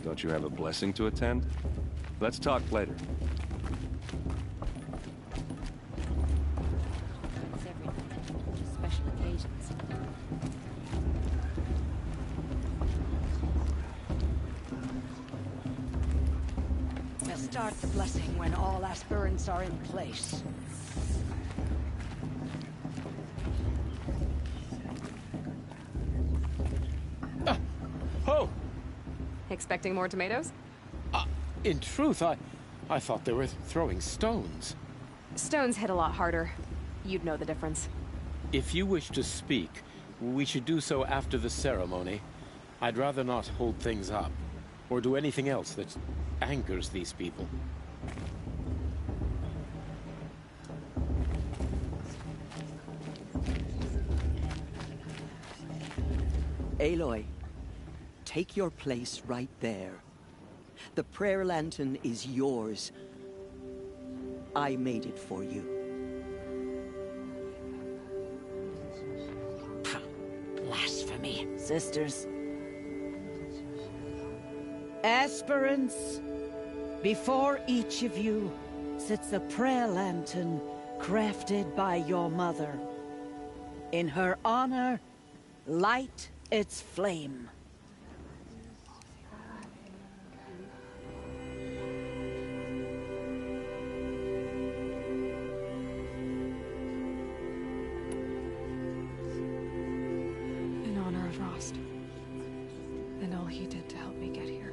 Don't you have a blessing to attend? Let's talk later. It's every night, just special occasions. We'll start the blessing when all aspirants are in place. Oh! Expecting more tomatoes? In truth, I thought they were throwing stones. Stones hit a lot harder. You'd know the difference. If you wish to speak, we should do so after the ceremony. I'd rather not hold things up, or do anything else that angers these people. Aloy, take your place right there. The prayer lantern is yours. I made it for you. Blasphemy, sisters. Aspirants, before each of you sits a prayer lantern crafted by your mother. In her honor, light its flame. In honor of Rost. And all he did to help me get here.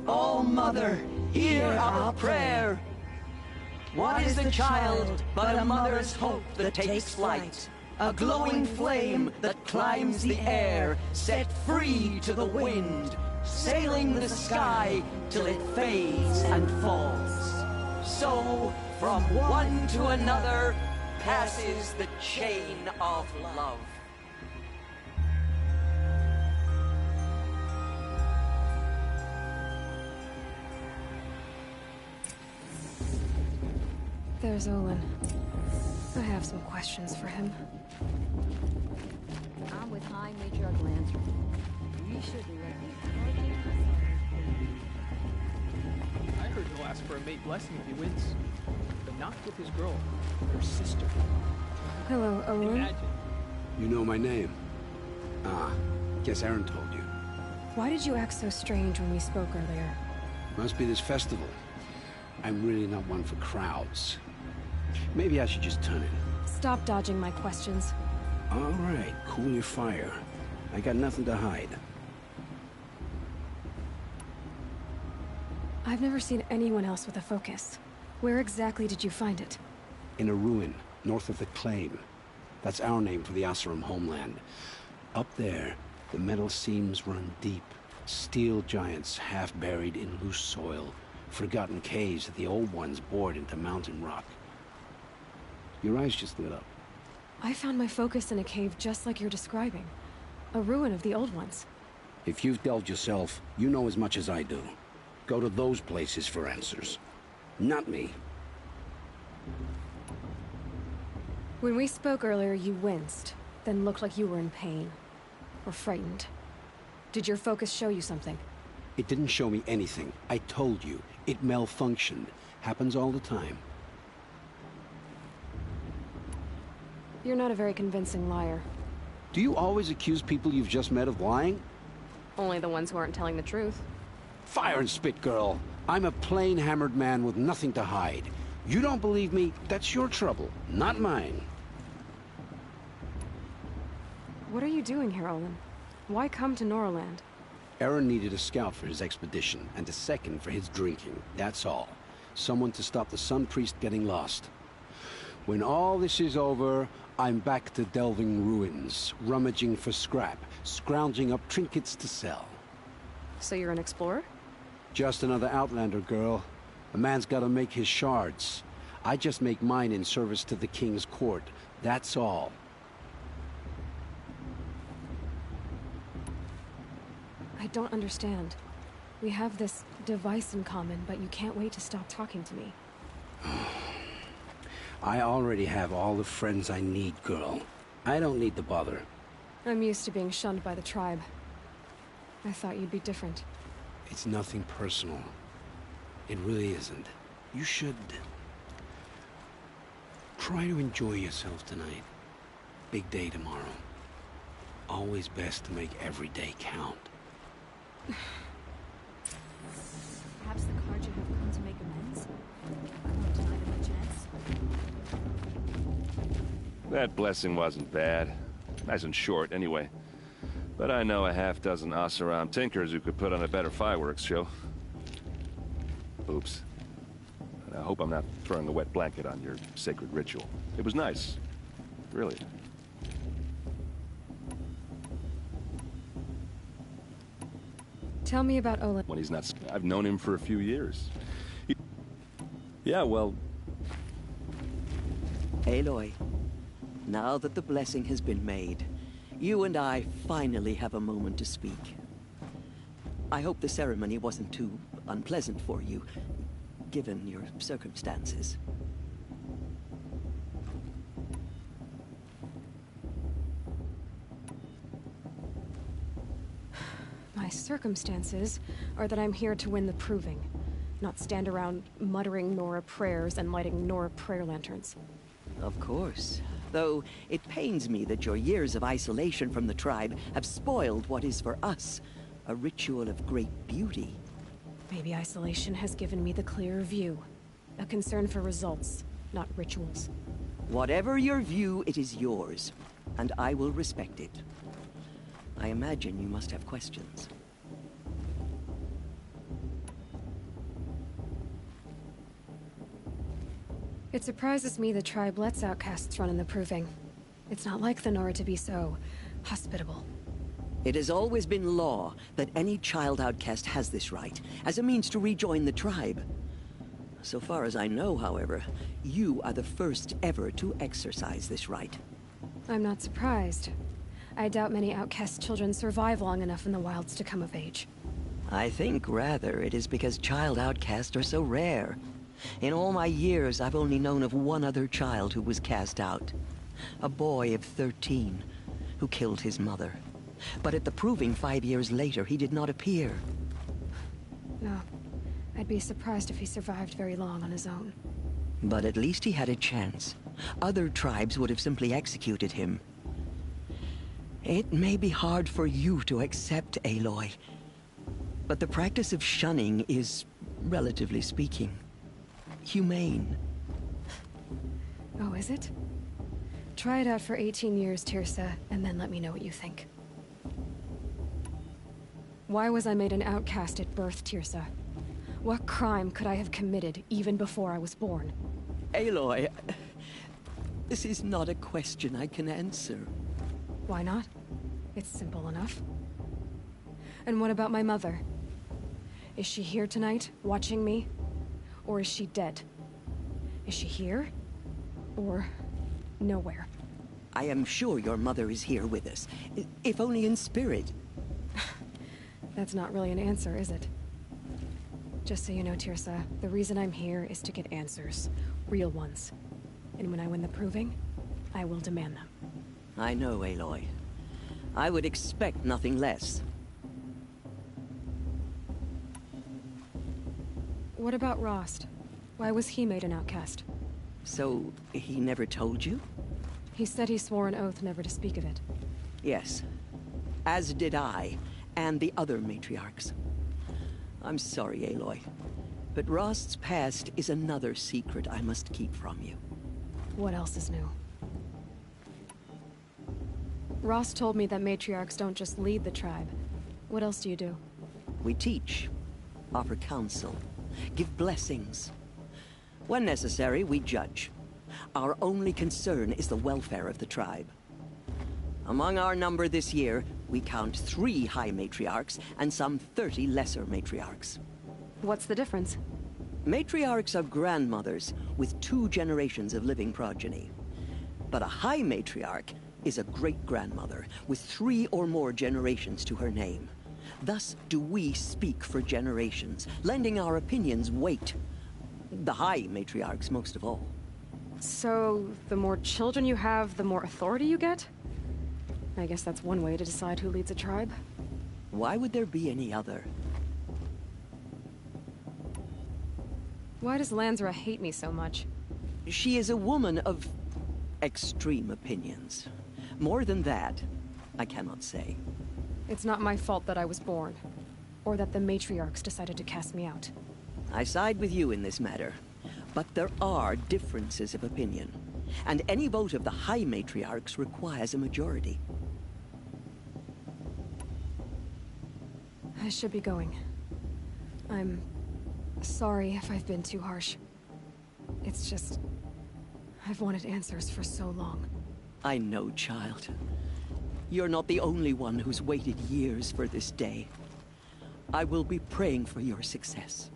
Oh, Mother, hear our prayer. What is the child but a mother's hope that takes flight? A glowing flame that climbs the air, set free to the wind, sailing the sky till it fades and falls. So, from one to another, passes the chain of love. There's Olin. I have some questions for him. I'm with High Matriarch Lantern. We should be I heard he'll ask for a mate blessing if he wins. But not with his girl, her sister. Hello, Olin. Imagine. You know my name? Ah, guess Aaron told you. Why did you act so strange when we spoke earlier? Must be this festival. I'm really not one for crowds. Maybe I should just turn in. Stop dodging my questions. All right, cool your fire. I got nothing to hide. I've never seen anyone else with a focus. Where exactly did you find it? In a ruin, north of the Claim. That's our name for the Oseram homeland. Up there, the metal seams run deep. Steel giants half buried in loose soil. Forgotten caves that the old ones bored into mountain rock. Your eyes just lit up. I found my focus in a cave just like you're describing. A ruin of the old ones. If you've delved yourself, you know as much as I do. Go to those places for answers. Not me. When we spoke earlier, you winced, then looked like you were in pain. Or frightened. Did your focus show you something? It didn't show me anything. I told you. It malfunctioned. Happens all the time. You're not a very convincing liar. Do you always accuse people you've just met of lying? Only the ones who aren't telling the truth. Fire and spit, girl. I'm a plain hammered man with nothing to hide. You don't believe me? That's your trouble, not mine. What are you doing here, Olin? Why come to Norland? Aaron needed a scout for his expedition, and a second for his drinking. That's all. Someone to stop the Sun Priest getting lost. When all this is over, I'm back to delving ruins, rummaging for scrap, scrounging up trinkets to sell. So you're an explorer? Just another Outlander, girl. A man's gotta make his shards. I just make mine in service to the King's court. That's all. I don't understand. We have this device in common, but you can't wait to stop talking to me. I already have all the friends I need, girl. I don't need the bother. I'm used to being shunned by the tribe. I thought you'd be different. It's nothing personal. It really isn't. You should... try to enjoy yourself tonight. Big day tomorrow. Always best to make every day count. Perhaps the Carja have come to make amends? I won't deny them a chance. That blessing wasn't bad. Nice and short, anyway. But I know a half-dozen Oseram tinkers who could put on a better fireworks show. Oops. I hope I'm not throwing a wet blanket on your sacred ritual. It was nice. Really. Tell me about Olin. When he's not... I've known him for a few years. Yeah, well... Aloy, now that the blessing has been made, you and I finally have a moment to speak. I hope the ceremony wasn't too unpleasant for you, given your circumstances. My circumstances are that I'm here to win the proving, not stand around muttering Nora prayers and lighting Nora prayer lanterns. Of course. Though it pains me that your years of isolation from the tribe have spoiled what is for us a ritual of great beauty. Maybe isolation has given me the clearer view. A concern for results, not rituals. Whatever your view, it is yours, and I will respect it. I imagine you must have questions. It surprises me the tribe lets outcasts run in the proving. It's not like the Nora to be so hospitable. It has always been law that any child outcast has this right, as a means to rejoin the tribe. So far as I know, however, you are the first ever to exercise this right. I'm not surprised. I doubt many outcast children survive long enough in the wilds to come of age. I think, rather, it is because child outcasts are so rare. In all my years, I've only known of one other child who was cast out. A boy of 13, who killed his mother. But at the proving 5 years later, he did not appear. No. I'd be surprised if he survived very long on his own. But at least he had a chance. Other tribes would have simply executed him. It may be hard for you to accept, Aloy. But the practice of shunning is, relatively speaking, humane. Oh, is it? Try it out for 18 years, Tirsa, and then let me know what you think. Why was I made an outcast at birth, Tirsa? What crime could I have committed even before I was born? Aloy, this is not a question I can answer. Why not? It's simple enough. And what about my mother? Is she here tonight, watching me? Or is she dead? Is she here? Or nowhere? I am sure your mother is here with us, if only in spirit. That's not really an answer, is it? Just so you know, Tirsa, the reason I'm here is to get answers. Real ones. And when I win the proving, I will demand them. I know, Aloy. I would expect nothing less. What about Rost? Why was he made an outcast? So, he never told you? He said he swore an oath never to speak of it. Yes. As did I, and the other matriarchs. I'm sorry, Aloy, but Rost's past is another secret I must keep from you. What else is new? Rost told me that matriarchs don't just lead the tribe. What else do you do? We teach, offer counsel, give blessings. When necessary, we judge. Our only concern is the welfare of the tribe. Among our number this year, we count 3 high matriarchs and some 30 lesser matriarchs. What's the difference? Matriarchs are grandmothers with 2 generations of living progeny. But a high matriarch is a great-grandmother with 3 or more generations to her name. Thus do we speak for generations, lending our opinions weight. The high matriarchs most of all. So, the more children you have, the more authority you get? I guess that's one way to decide who leads a tribe. Why would there be any other? Why does Lansra hate me so much? She is a woman of extreme opinions. More than that, I cannot say. It's not my fault that I was born, or that the matriarchs decided to cast me out. I side with you in this matter, but there are differences of opinion, and any vote of the High Matriarchs requires a majority. I should be going. I'm sorry if I've been too harsh. It's just... I've wanted answers for so long. I know, child. You're not the only one who's waited years for this day. I will be praying for your success.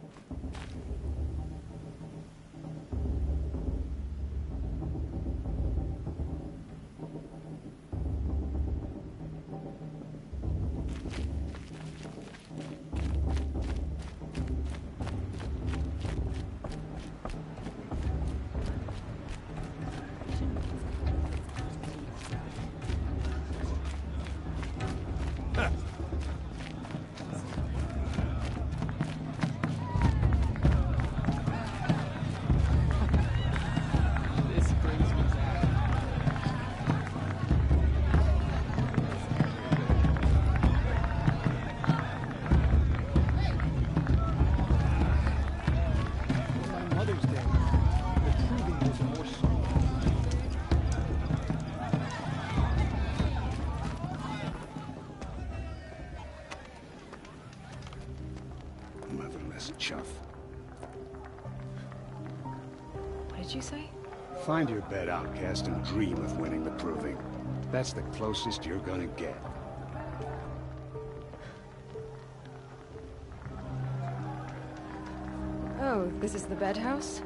This brings me back. On Mother's Day, the proving was more Motherless chuff. What did you say? Find your bed, outcast, and dream of winning the proving. That's the closest you're gonna get. Oh, this is the bed house?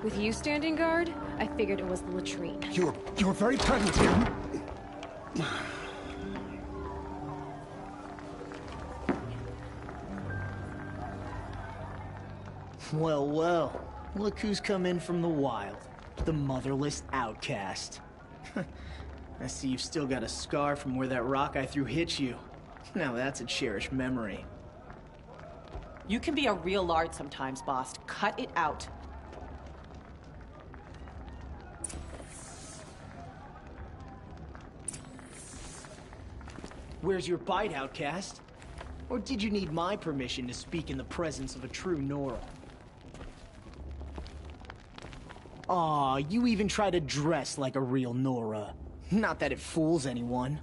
With you standing guard, I figured it was the latrine. You're very present here. Well, well. Look who's come in from the wild. The motherless outcast. I see you've still got a scar from where that rock I threw hit you. Now that's a cherished memory. You can be a real lard sometimes, boss. Cut it out. Where's your bite, outcast? Or did you need my permission to speak in the presence of a true Nora? Aw, you even try to dress like a real Nora. Not that it fools anyone.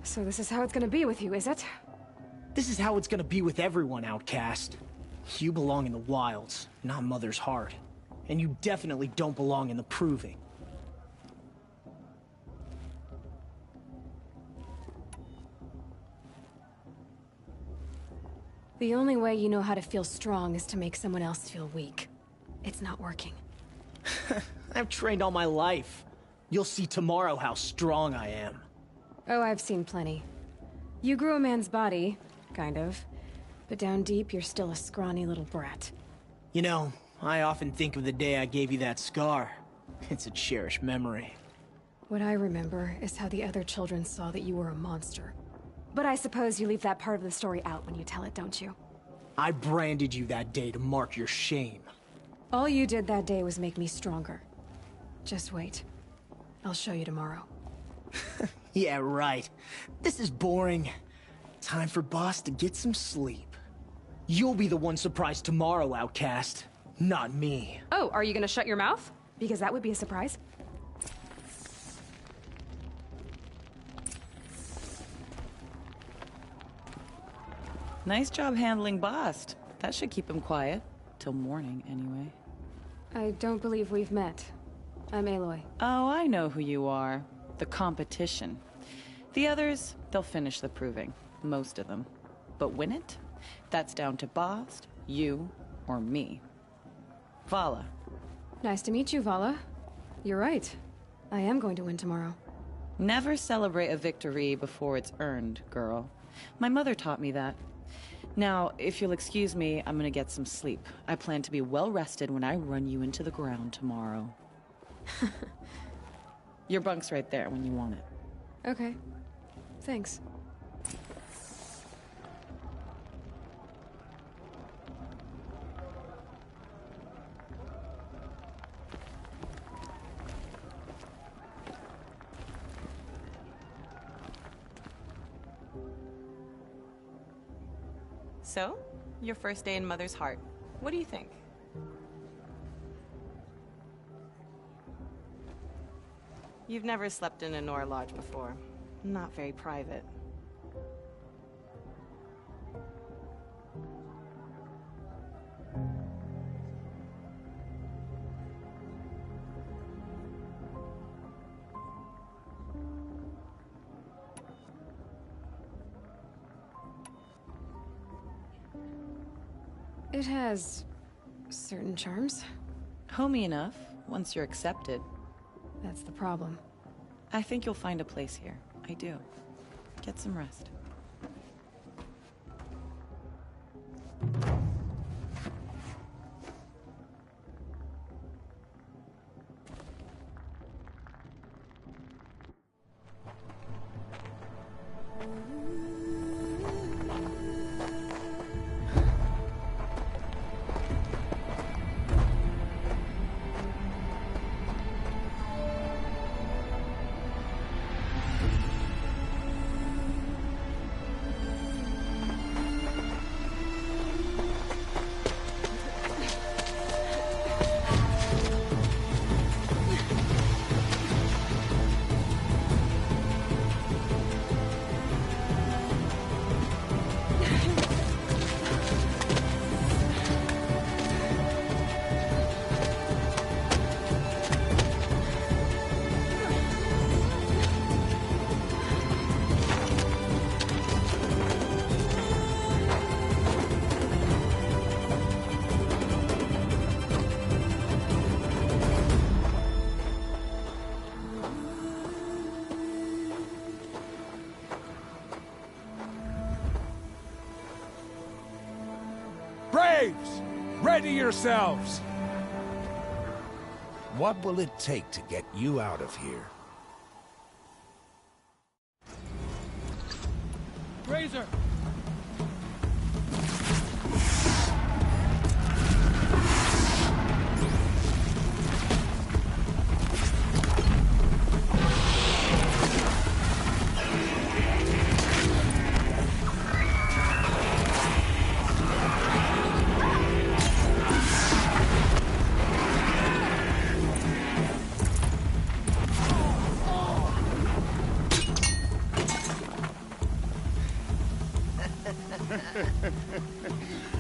So this is how it's gonna be with you, is it? This is how it's gonna be with everyone, outcast. You belong in the wilds, not Mother's heart. And you definitely don't belong in the proving. The only way you know how to feel strong is to make someone else feel weak. It's not working. I've trained all my life. You'll see tomorrow how strong I am. Oh, I've seen plenty. You grew a man's body, kind of. But down deep, you're still a scrawny little brat. You know, I often think of the day I gave you that scar. It's a cherished memory. What I remember is how the other children saw that you were a monster. But I suppose you leave that part of the story out when you tell it, don't you? I branded you that day to mark your shame. All you did that day was make me stronger. Just wait. I'll show you tomorrow. Yeah, right. This is boring. Time for Boss to get some sleep. You'll be the one surprised tomorrow, outcast. Not me. Oh, are you gonna shut your mouth? Because that would be a surprise. Nice job handling Bast. That should keep him quiet. Till morning, anyway. I don't believe we've met. I'm Aloy. Oh, I know who you are. The competition. The others, they'll finish the proving. Most of them. But win it? That's down to Bast, you, or me. Vala. Nice to meet you, Vala. You're right. I am going to win tomorrow. Never celebrate a victory before it's earned, girl. My mother taught me that. Now, if you'll excuse me, I'm gonna get some sleep. I plan to be well rested when I run you into the ground tomorrow. Your bunk's right there when you want it. Okay. Thanks. So, your first day in Mother's heart. What do you think? You've never slept in a Nora Lodge before. Not very private. It has certain charms. Homey enough, once you're accepted. That's the problem. I think you'll find a place here. I do. Get some rest. Braves! Ready yourselves! What will it take to get you out of here? Razor!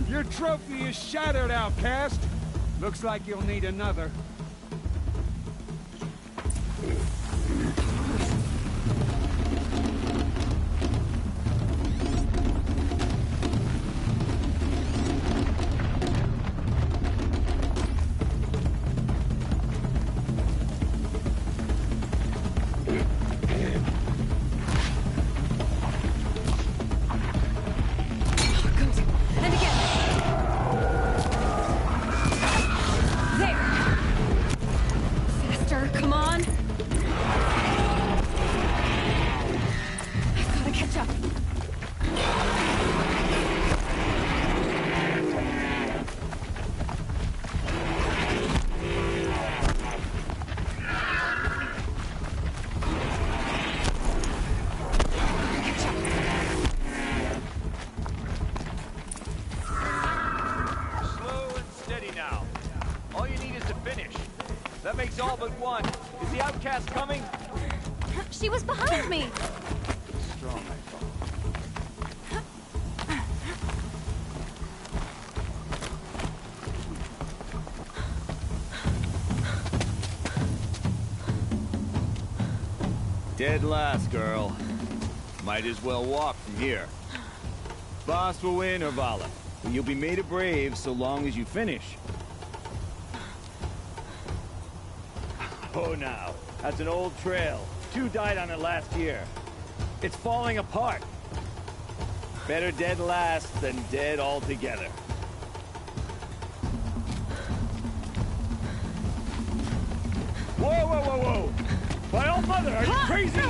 Your trophy is shattered, outcast. Looks like you'll need another. That makes all but one. Is the outcast coming? She was behind me. Strong, I thought. Dead last, girl. Might as well walk from here. Boss will win, or Vala. But you'll be made a brave so long as you finish. Oh, now. That's an old trail. 2 died on it last year. It's falling apart. Better dead last than dead altogether. Whoa, whoa, whoa, whoa! My old mother, are you crazy?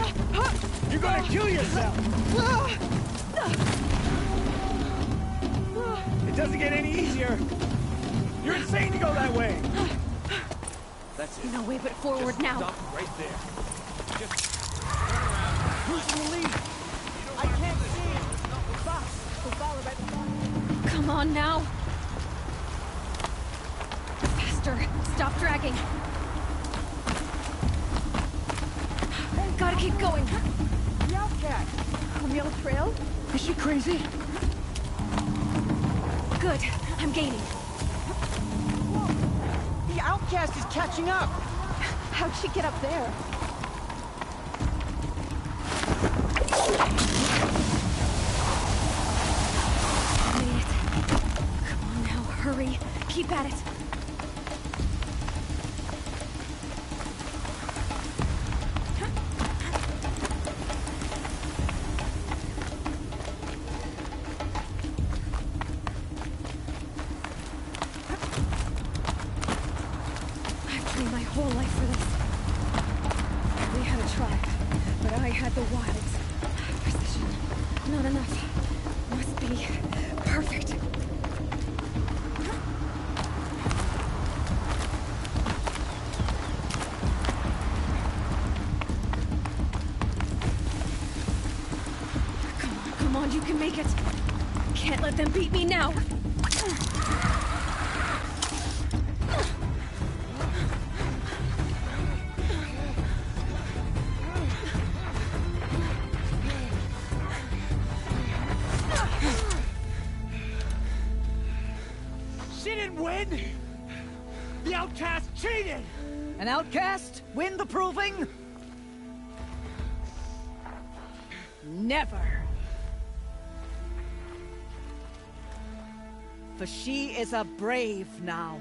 You're gonna kill yourself! It doesn't get any easier! You're insane to go that way! That's it. No way but forward Just now. stop right there. Just turn around. Who's in the lead? I can't see him. Stop. Go follow right behind. on now. Faster. Stop dragging. Gotta keep going. The outcast! On the old trail? Is she crazy? Good. I'm gaining. Whoa. The outcast is catching up! How'd she get up there? Made it. Come on now, hurry. Keep at it. My whole life for this. We had a tribe, but I had the wilds. Precision. Not enough. Must be perfect. Come on, you can make it. Can't let them beat me now. The outcast cheated! An outcast? Win the proving? Never. For she is a brave now.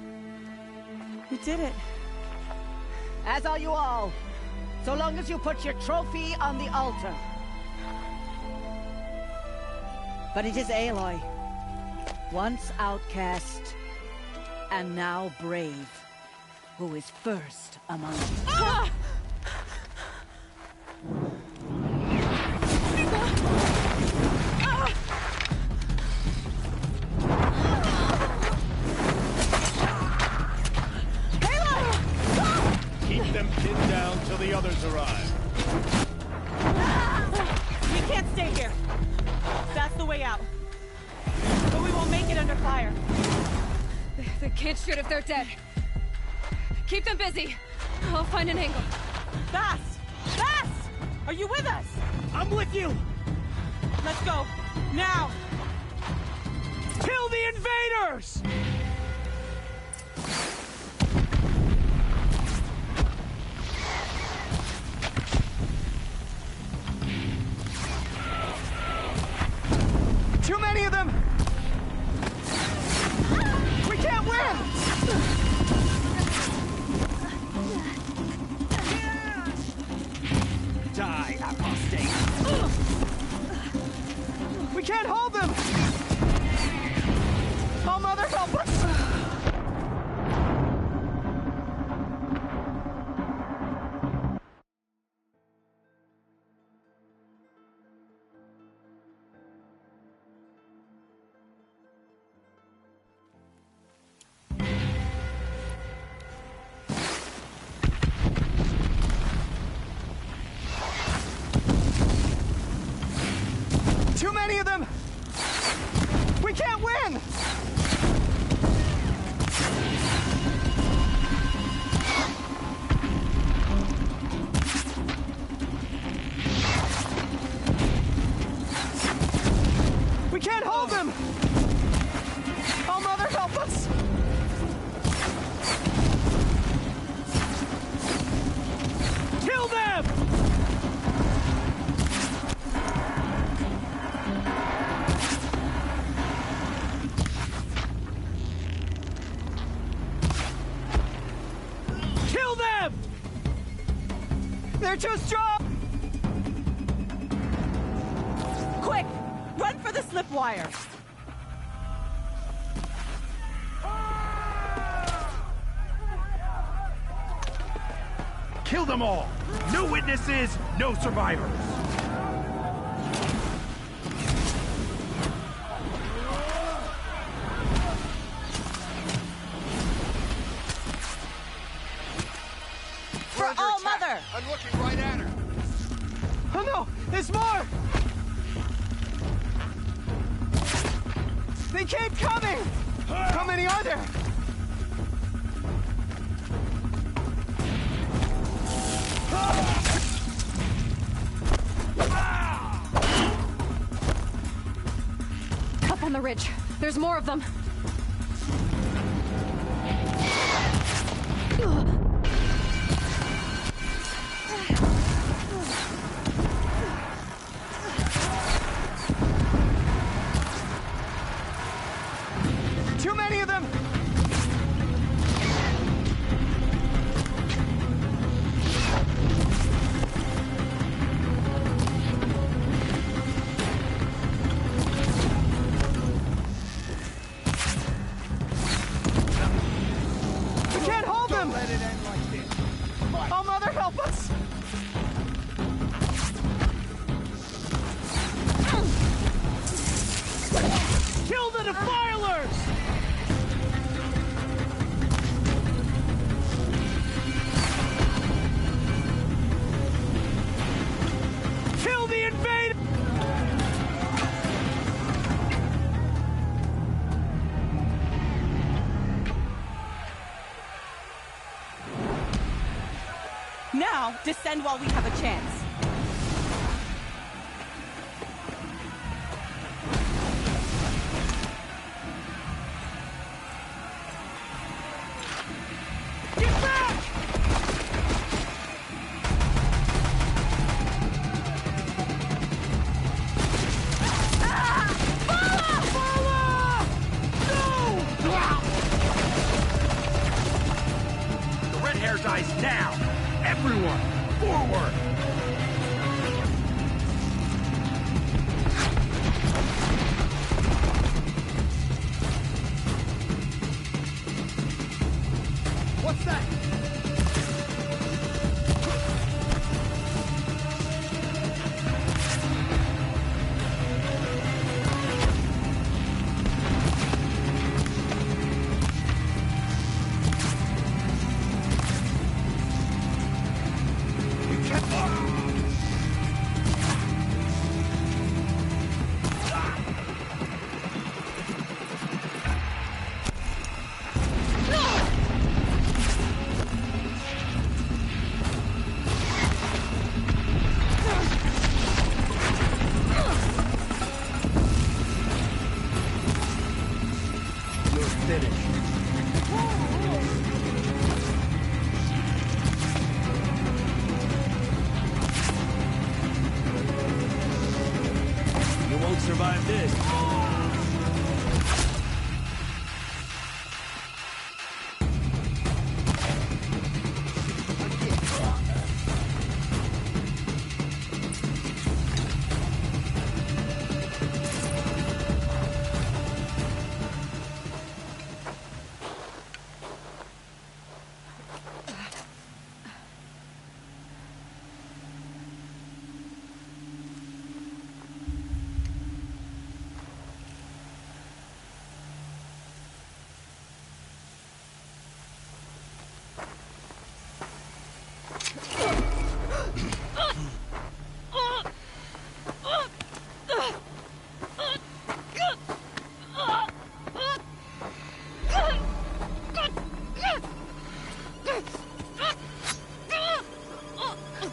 You did it. As are you all. So long as you put your trophy on the altar. But it is Aloy. Once outcast, and now brave, who is first among you. Ah! Keep them pinned down till the others arrive. We can't stay here. That's the way out. But we won't make it under fire. They can't shoot if they're dead. Keep them busy. I'll find an angle. Fast! Fast! Are you with us? I'm with you! Let's go. Now! Kill the invaders! Too many of them! We can't win! Die, apostate! We can't hold them! Oh, Mother, help us! Too many of them! We can't win! We can't hold them! Oh, Mother, help us! Kill them! Kill them! They're too strong! Quick! Run for the slip wire! Kill them all! No witnesses, no survivors! For All Mother! I'm looking right at her! Oh no! There's more! They keep coming! How many are there? Up on the ridge. There's more of them. Too many of them! We can't hold them! Let it end like this. Oh, Mother, help us! Kill the defilers! Kill the invader! Now, descend while we have a chance. Get back! The red hair dies now! Everyone, forward! What's that? You won't survive this.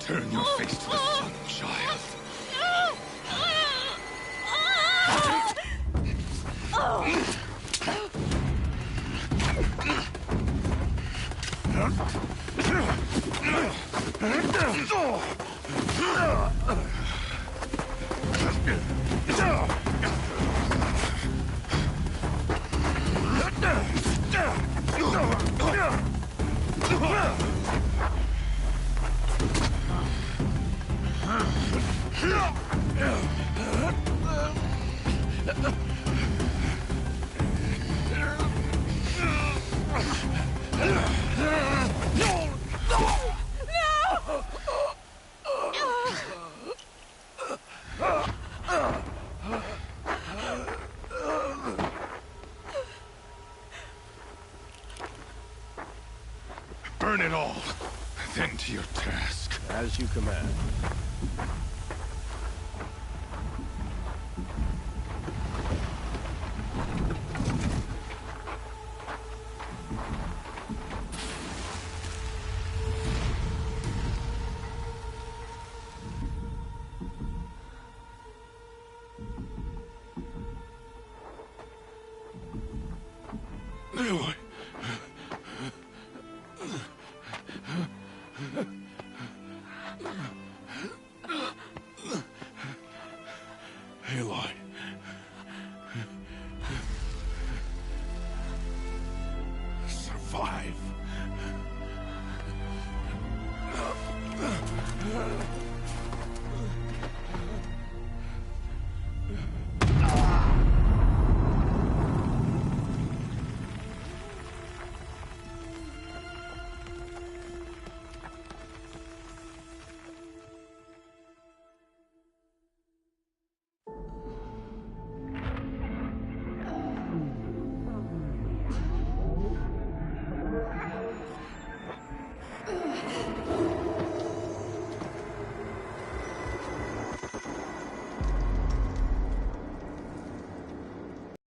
Turn your face to the sun, child. Burn it all. Then to your task. As you command.